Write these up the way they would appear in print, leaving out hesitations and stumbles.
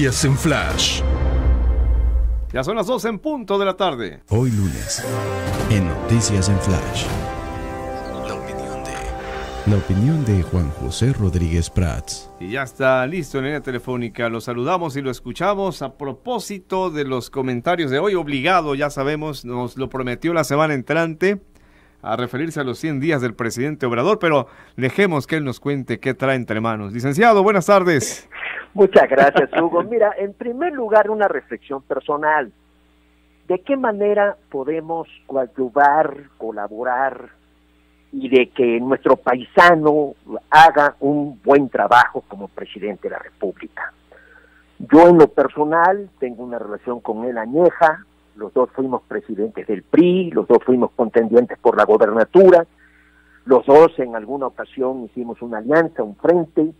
Noticias en Flash. Ya son las 12 en punto de la tarde. Hoy lunes, en Noticias en Flash. La opinión de Juan José Rodríguez Prats. Y ya está listo en línea telefónica. Lo saludamos y lo escuchamos a propósito de los comentarios de hoy. Obligado, ya sabemos, nos lo prometió la semana entrante a referirse a los 100 días del presidente Obrador, pero dejemos que él nos cuente qué trae entre manos. Licenciado, buenas tardes. Muchas gracias, Hugo. Mira, en primer lugar, una reflexión personal. ¿De qué manera podemos coadyuvar, colaborar y de que nuestro paisano haga un buen trabajo como presidente de la República? Yo en lo personal tengo una relación con él añeja, los dos fuimos presidentes del PRI, los dos fuimos contendientes por la gobernatura, los dos en alguna ocasión hicimos una alianza, un frente,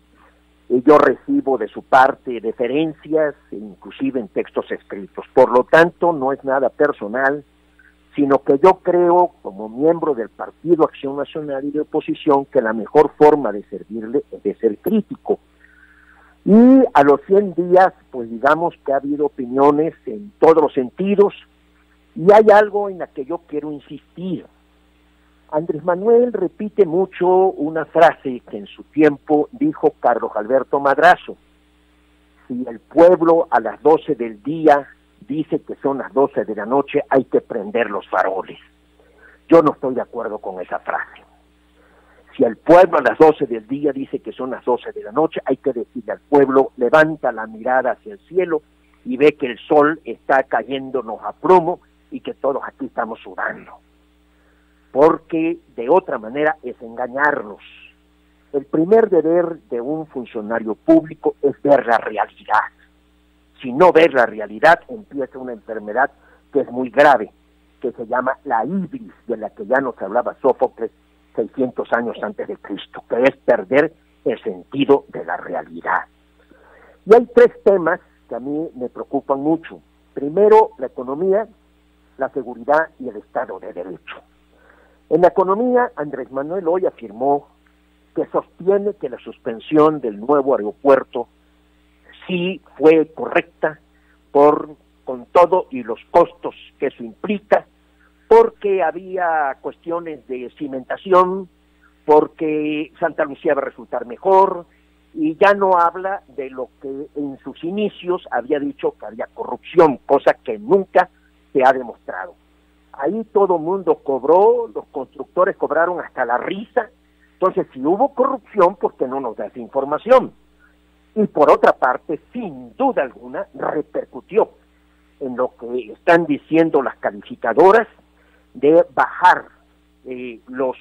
y yo recibo de su parte deferencias, inclusive en textos escritos. Por lo tanto, no es nada personal, sino que yo creo, como miembro del Partido Acción Nacional y de oposición, que la mejor forma de servirle es de ser crítico. Y a los 100 días, pues digamos que ha habido opiniones en todos los sentidos, y hay algo en la que yo quiero insistir. Andrés Manuel repite mucho una frase que en su tiempo dijo Carlos Alberto Madrazo: si el pueblo a las 12 del día dice que son las 12 de la noche, hay que prender los faroles. Yo no estoy de acuerdo con esa frase. Si el pueblo a las 12 del día dice que son las 12 de la noche, hay que decirle al pueblo: levanta la mirada hacia el cielo y ve que el sol está cayéndonos a plomo y que todos aquí estamos sudando. Porque de otra manera es engañarnos. El primer deber de un funcionario público es ver la realidad. Si no ves la realidad, empieza una enfermedad que es muy grave, que se llama la ibris, de la que ya nos hablaba Sófocles 600 años antes de Cristo, que es perder el sentido de la realidad. Y hay tres temas que a mí me preocupan mucho. Primero, la economía, la seguridad y el Estado de Derecho. En la economía, Andrés Manuel hoy afirmó que sostiene que la suspensión del nuevo aeropuerto sí fue correcta con todo y los costos que eso implica, porque había cuestiones de cimentación, porque Santa Lucía va a resultar mejor, y ya no habla de lo que en sus inicios había dicho que había corrupción, cosa que nunca se ha demostrado. Ahí todo mundo cobró, los constructores cobraron hasta la risa. Entonces, si hubo corrupción, ¿por qué no nos da esa información? Y por otra parte, sin duda alguna, repercutió en lo que están diciendo las calificadoras de bajar los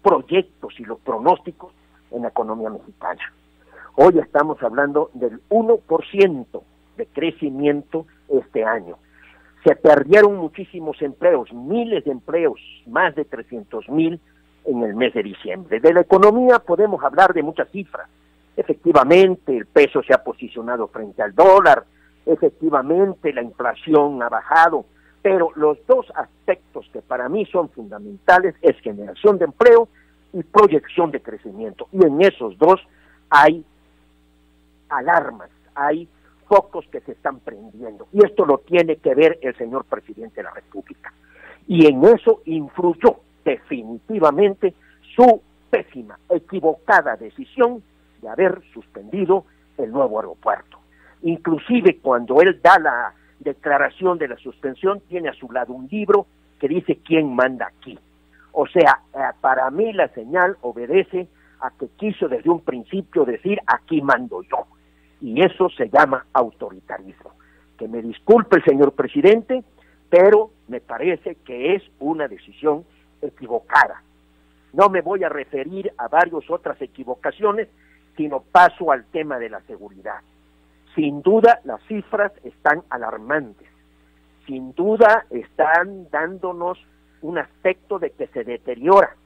proyectos y los pronósticos en la economía mexicana. Hoy estamos hablando del 1% de crecimiento este año. Se perdieron muchísimos empleos, miles de empleos, más de 300,000 en el mes de diciembre. De la economía podemos hablar de muchas cifras. Efectivamente, el peso se ha posicionado frente al dólar, efectivamente la inflación ha bajado, pero los dos aspectos que para mí son fundamentales es generación de empleo y proyección de crecimiento. Y en esos dos hay alarmas, hay focos que se están prendiendo. Y esto lo tiene que ver el señor presidente de la República. Y en eso influyó definitivamente su pésima, equivocada decisión de haber suspendido el nuevo aeropuerto. Inclusive cuando él da la declaración de la suspensión, tiene a su lado un libro que dice quién manda aquí. O sea, para mí la señal obedece a que quiso desde un principio decir aquí mando yo. Y eso se llama autoritarismo. Que me disculpe el señor presidente, pero me parece que es una decisión equivocada. No me voy a referir a varias otras equivocaciones, sino paso al tema de la seguridad. Sin duda las cifras están alarmantes. Sin duda están dándonos un aspecto de que se deteriora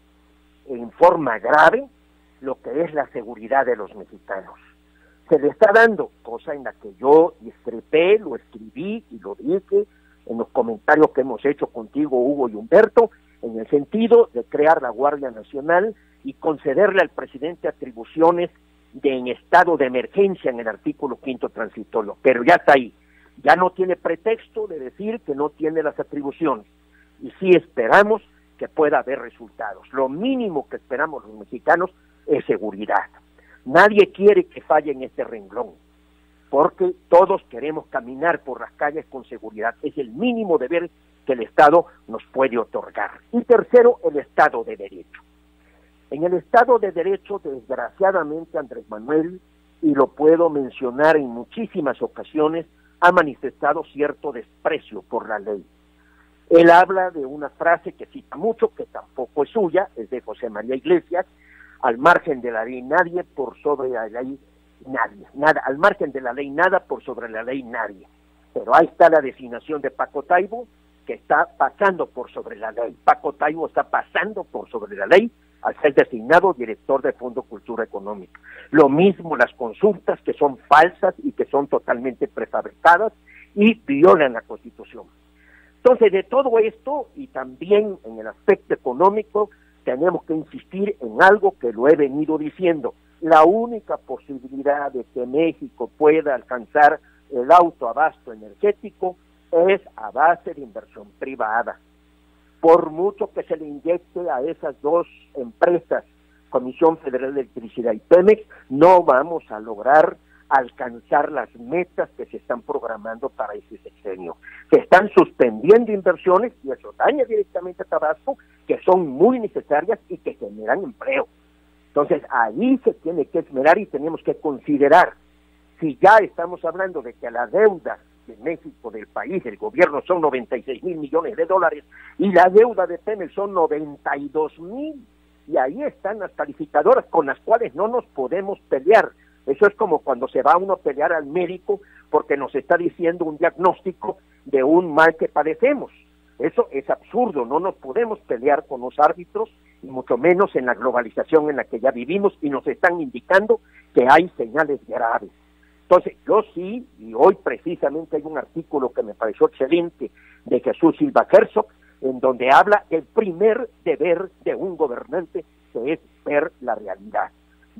en forma grave lo que es la seguridad de los mexicanos. Se le está dando, cosa en la que yo discrepé, lo escribí y lo dije en los comentarios que hemos hecho contigo, Hugo y Humberto, en el sentido de crear la Guardia Nacional y concederle al presidente atribuciones en estado de emergencia en el artículo 5º transitorio, pero ya está ahí. Ya no tiene pretexto de decir que no tiene las atribuciones. Y sí esperamos que pueda haber resultados. Lo mínimo que esperamos los mexicanos es seguridad. Nadie quiere que falle en este renglón, porque todos queremos caminar por las calles con seguridad. Es el mínimo deber que el Estado nos puede otorgar. Y tercero, el Estado de Derecho. En el Estado de Derecho, desgraciadamente, Andrés Manuel, y lo puedo mencionar en muchísimas ocasiones, ha manifestado cierto desprecio por la ley. Él habla de una frase que cita mucho, que tampoco es suya, es de José María Iglesias: al margen de la ley nadie, por sobre la ley nadie. Nada, al margen de la ley nada, por sobre la ley nadie. Pero ahí está la designación de Paco Taibo, que está pasando por sobre la ley. Paco Taibo está pasando por sobre la ley al ser designado director de Fondo Cultura Económica. Lo mismo las consultas, que son falsas y que son totalmente prefabricadas y violan la Constitución. Entonces, de todo esto, y también en el aspecto económico, tenemos que insistir en algo que lo he venido diciendo. La única posibilidad de que México pueda alcanzar el autoabasto energético es a base de inversión privada. Por mucho que se le inyecte a esas dos empresas, Comisión Federal de Electricidad y Pemex, no vamos a lograr alcanzar las metas que se están programando para ese sexenio. Se están suspendiendo inversiones, y eso daña directamente a Tabasco, que son muy necesarias y que generan empleo. Entonces, ahí se tiene que esmerar y tenemos que considerar, si ya estamos hablando de que la deuda de México, del país, del gobierno, son 96,000 millones de dólares, y la deuda de Pemex son 92,000, y ahí están las calificadoras con las cuales no nos podemos pelear. Eso es como cuando se va uno a pelear al médico porque nos está diciendo un diagnóstico de un mal que padecemos. Eso es absurdo, no nos podemos pelear con los árbitros, y mucho menos en la globalización en la que ya vivimos, y nos están indicando que hay señales graves. Entonces, yo sí, y hoy precisamente hay un artículo que me pareció excelente de Jesús Silva Herzog, en donde habla del primer deber de un gobernante, que es ver la realidad.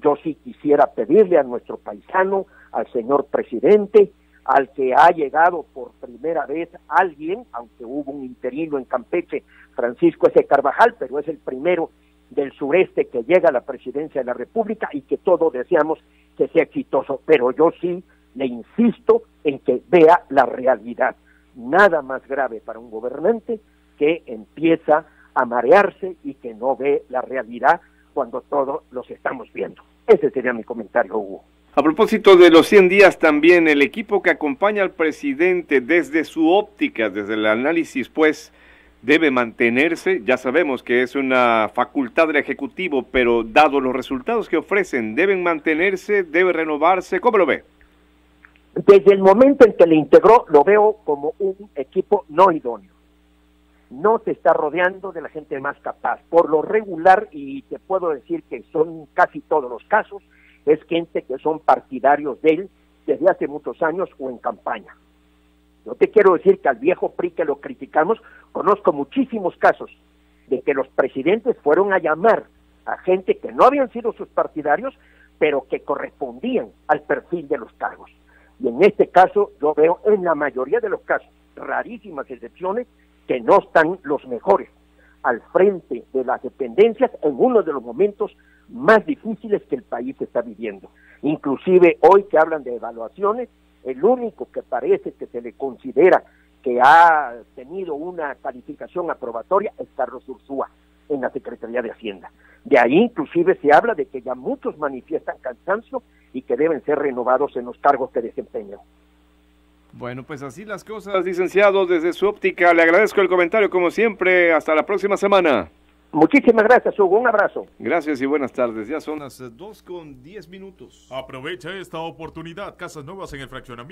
Yo sí quisiera pedirle a nuestro paisano, al señor presidente, al que ha llegado por primera vez alguien, aunque hubo un interino en Campeche, Francisco S. Carvajal, pero es el primero del sureste que llega a la presidencia de la República, y que todos deseamos que sea exitoso, pero yo sí le insisto en que vea la realidad. Nada más grave para un gobernante que empieza a marearse y que no ve la realidad cuando todos los estamos viendo. Ese sería mi comentario, Hugo. A propósito de los 100 días también, el equipo que acompaña al presidente desde su óptica, desde el análisis, pues, debe mantenerse. Ya sabemos que es una facultad del Ejecutivo, pero dado los resultados que ofrecen, ¿deben mantenerse? ¿Debe renovarse? ¿Cómo lo ve? Desde el momento en que le integró, lo veo como un equipo no idóneo. No se está rodeando de la gente más capaz. Por lo regular, y te puedo decir que son casi todos los casos, es gente que son partidarios de él desde hace muchos años o en campaña. Yo te quiero decir que al viejo PRI, que lo criticamos, conozco muchísimos casos de que los presidentes fueron a llamar a gente que no habían sido sus partidarios, pero que correspondían al perfil de los cargos. Y en este caso, yo veo en la mayoría de los casos, rarísimas excepciones, que no están los mejores al frente de las dependencias en uno de los momentos más difíciles que el país está viviendo. Inclusive hoy que hablan de evaluaciones, el único que parece que se le considera que ha tenido una calificación aprobatoria es Carlos Ursúa en la Secretaría de Hacienda. De ahí inclusive se habla de que ya muchos manifiestan cansancio y que deben ser renovados en los cargos que desempeñan. Bueno, pues así las cosas, licenciado, desde su óptica. Le agradezco el comentario, como siempre. Hasta la próxima semana. Muchísimas gracias, Hugo. Un abrazo. Gracias y buenas tardes. Ya son las 2:10. Aprovecha esta oportunidad. Casas nuevas en el fraccionamiento.